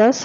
10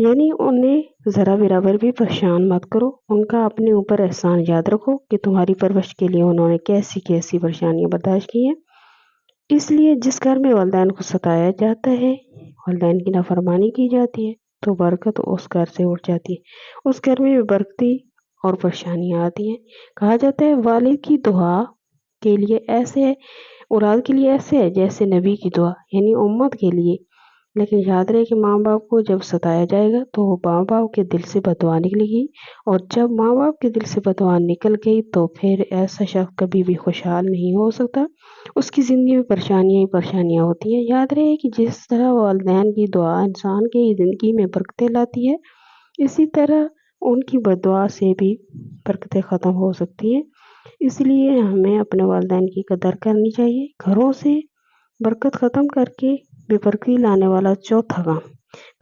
یعنی انہیں ذرا برابر بھی پریشان مت کرو، ان کا اپنے اوپر احسان یاد رکھو کہ تمہاری پرورش کے لیے انہوں نے کیسی کیسی پریشانیاں برداشت کی ہیں۔ اس لیے جس گھر میں والدین کو ستایا جاتا ہے، والدین کی نافرمانی کی جاتی ہے، تو برکت اس گھر سے اٹھ جاتی ہے، اس گھر میں برکتی اور پریشانیاں آتی ہیں۔ کہا جاتا ہے والد کی دعا کے لیے ایسے ہے، اولاد کے لیے ایسے ہے جیسے نبی کی دعا، یعنی امت کے لیے۔ لیکن یاد رہے کہ ماں باپ کو جب ستایا جائے گا تو ماں باپ کے دل سے بددعا نکلے گی، اور جب ماں باپ کے دل سے بددعا نکل گئی تو پھر ایسا شخص کبھی بھی خوشحال نہیں ہو سکتا، اس کی زندگی میں پریشانیاں ہی پریشانیاں ہوتی ہیں۔ یاد رہے کہ جس طرح والدین کی دعا انسان کی زندگی میں برکتیں لاتی ہے، اسی طرح ان کی بددعا سے بھی برکتیں ختم ہو سکتی ہیں۔ اس لیے ہمیں اپنے والدین کی قدر کرنی چاہیے۔ گھروں سے برکت ختم کر کے بے برکتی لانے والا چوتھا کام،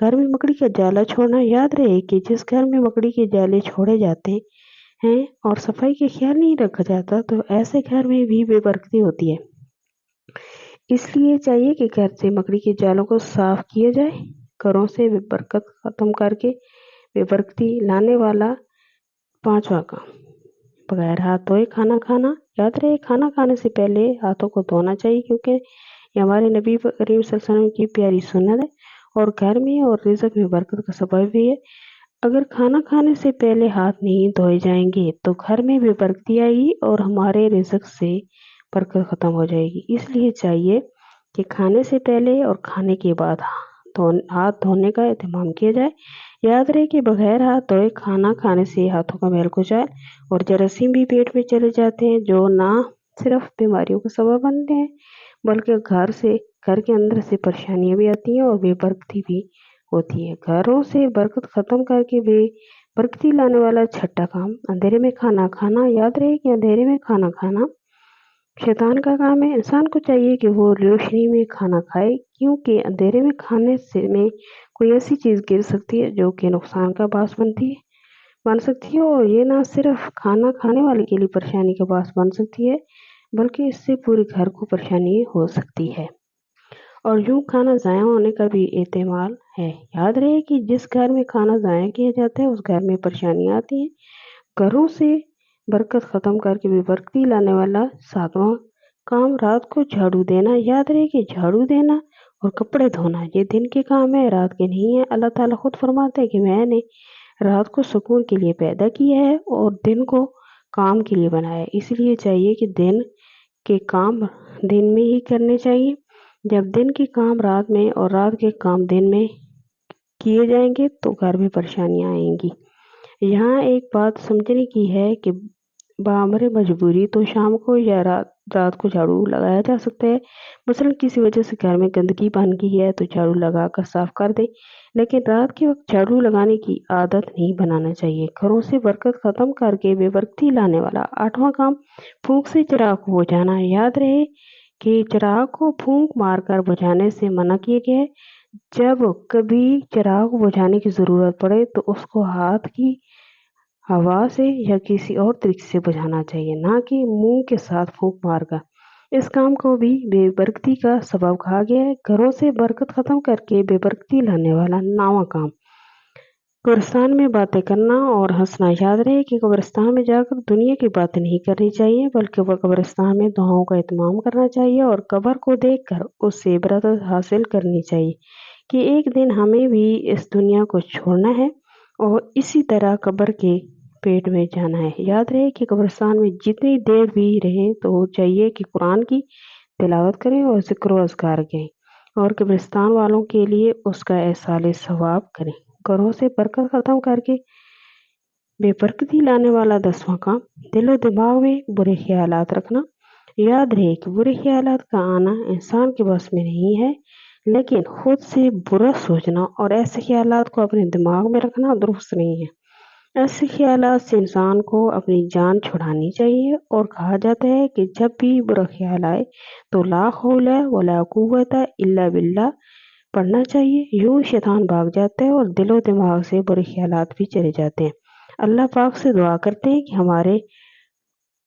گھر میں مکڑی کا جالا چھوڑنا۔ یاد رہے کہ جس گھر میں مکڑی کے جالے چھوڑے جاتے ہیں اور صفائی کا خیال نہیں رکھا جاتا تو ایسے گھر میں بھی بے برکتی ہوتی ہے۔ اس لیے چاہیے کہ گھر سے مکڑی کے جالوں کو صاف کیا جائے۔ گھروں سے بے برکت ختم کر کے بے برکتی لانے والا پانچواں کام، بغیر ہاتھ دھوئے کھانا کھانا۔ یاد رہے کھانا کھانے سے پہلے ہاتھوں کو دھونا چاہیے، کیونکہ یہ ہمارے نبی کریم صلی اللہ علیہ وسلم کی پیاری سنت ہے اور گھر میں اور رزق میں برکت کا سبب بھی ہے۔ اگر کھانا کھانے سے پہلے ہاتھ نہیں دھوئے جائیں گے تو گھر میں بے برکتی آئے گی اور ہمارے رزق سے برکت ختم ہو جائے گی۔ اس لیے چاہیے کہ کھانے سے پہلے اور کھانے کے بعد ہاتھ دھونے کا اہتمام کیا جائے۔ یاد رہے کہ بغیر ہاتھ دھوئے کھانا کھانے سے ہاتھوں کا میل کچال اور جراثیم بھی پیٹ میں چلے جاتے ہیں، جو نہ صرف بیماریوں کا سبب بنتے ہیں بلکہ گھر کے اندر سے پریشانیاں بھی آتی ہیں اور بے برکتی بھی ہوتی ہے۔ گھروں سے برکت ختم کر کے بے برکتی لانے والا چھٹا کام، اندھیرے میں کھانا کھانا۔ یاد رہے کہ اندھیرے میں کھانا کھانا شیطان کا کام ہے۔ انسان کو چاہیے کہ وہ روشنی میں کھانا کھائے، کیونکہ اندھیرے میں کھانے میں کوئی ایسی چیز گر سکتی ہے جو کہ نقصان کا باعث بن سکتی ہے، اور یہ نہ صرف کھانا کھانے والے کے لیے پریشانی کا باعث بن سکتی ہے بلکہ اس سے پورے گھر کو پریشانی ہو سکتی ہے، اور یوں کھانا ضائع ہونے کا بھی احتمال ہے۔ یاد رہے کہ جس گھر میں کھانا ضائع کیا جاتا ہے اس گھر میں پریشانیاں آتی ہیں۔ گھروں سے برکت ختم کر کے بے برکتی لانے والا ساتواں کام، رات کو جھاڑو دینا۔ یاد رہے کہ جھاڑو دینا اور کپڑے دھونا یہ دن کے کام ہے، رات کے نہیں ہے۔ اللہ تعالیٰ خود فرماتے ہیں کہ میں نے رات کو سکون کے لیے پیدا کیا ہے اور دن کو کام کے لیے بنایا ہے۔ اس لیے چاہیے کہ دن کے کام دن میں ہی کرنے چاہیے۔ جب دن کے کام رات میں اور رات کے کام دن میں کیے جائیں گے تو گھر میں پریشانیاں آئیں گی۔ یہاں ایک بات سمجھنے کی ہے کہ بامر مجبوری تو شام کو یا رات کو جھاڑو لگایا جا سکتا ہے۔ مثلاً کسی وجہ سے گھر میں گندگی بن گئی ہے تو جھاڑو لگا کر صاف کر دیں، لیکن رات کے وقت جھاڑو لگانے کی عادت نہیں بنانا چاہیے۔ گھروں سے برکت ختم کر کے بے برکتی لانے والا آٹھواں کام، پھونک سے چراغ کو بجھانا۔ یاد رہے کہ چراغ کو پھونک مار کر بجھانے سے منع کیا گیا ہے۔ جب کبھی چراغ کو بجھانے کی ضرورت پڑے تو اس کو ہاتھ کی ہوا سے یا کسی اور طریقے سے بجھانا چاہیے، نہ کہ منہ کے ساتھ پھونک مار کر۔ اس کام کو بھی بے برکتی کا سبب کہا گیا ہے۔ گھروں سے برکت ختم کر کے بے برکتی لانے والا نواں کام، قبرستان میں باتیں کرنا اور ہنسنا۔ یاد رہے کہ قبرستان میں جا کر دنیا کی باتیں نہیں کرنی چاہیے بلکہ وہ قبرستان میں دعاؤں کا اہتمام کرنا چاہیے اور قبر کو دیکھ کر اس سے عبرت حاصل کرنی چاہیے کہ ایک دن ہمیں بھی اس دنیا کو چھوڑنا ہے اور اسی طرح قبر کے پیٹ میں جانا ہے۔ یاد رہے کہ قبرستان میں جتنی دیر بھی رہیں تو چاہیے کہ قرآن کی تلاوت کریں اور ذکر و اذکار کریں اور قبرستان والوں کے لیے اس کا ایصال ثواب کریں۔ گھروں سے برکت ختم کر کے بے برکتی لانے والا 10واں کام، دل و دماغ میں برے خیالات رکھنا۔ یاد رہے کہ برے خیالات کا آنا انسان کے بس میں نہیں ہے، لیکن خود سے برا سوچنا اور ایسے خیالات کو اپنے دماغ میں رکھنا درست نہیں ہے۔ ایسے خیالات سے انسان کو اپنی جان چھڑانی چاہیے، اور کہا جاتا ہے کہ جب بھی برا خیال آئے تو لا حول ولا قوت الا باللہ پڑھنا چاہیے۔ یوں شیطان بھاگ جاتا ہے اور دل و دماغ سے برے خیالات بھی چلے جاتے ہیں۔ اللہ پاک سے دعا کرتے ہیں کہ ہمارے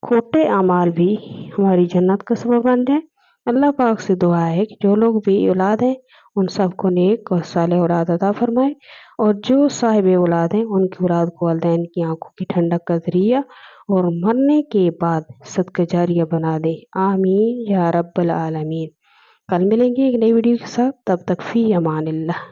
کھوٹے اعمال بھی ہماری جنت کا سبب بن جائیں۔ اللہ پاک سے دعا ہے کہ جو لوگ بھی اولاد ہیں ان سب کو نیک اور صالح اولاد عطا فرمائے اور جو صاحب اولاد ہیں ان کی اولاد کو والدین کی آنکھوں کی ٹھنڈک کا ذریعہ اور مرنے کے بعد صدقہ جاریہ بنا دے، آمین یا رب العالمین۔ کل ملیں گے ایک نئی ویڈیو کے ساتھ، تب تک فی امان اللہ۔